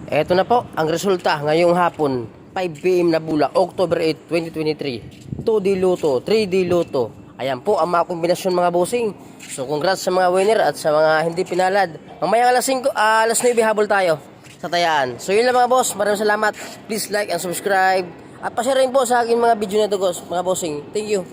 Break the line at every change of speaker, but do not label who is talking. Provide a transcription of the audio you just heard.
Eto na po ang resulta ngayong hapon, 5 PM na bula, October 8, 2023. 2D Luto, 3D Luto. Ayan po ang mga kombinasyon mga bossing. So congrats sa mga winner at sa mga hindi pinalad. Mamaya alas 5, alas 9 habol tayo sa tayaan. So yun lang mga boss, maraming salamat. Please like and subscribe. At pa-share rin po sa akin mga video na to, mga bossing. Thank you.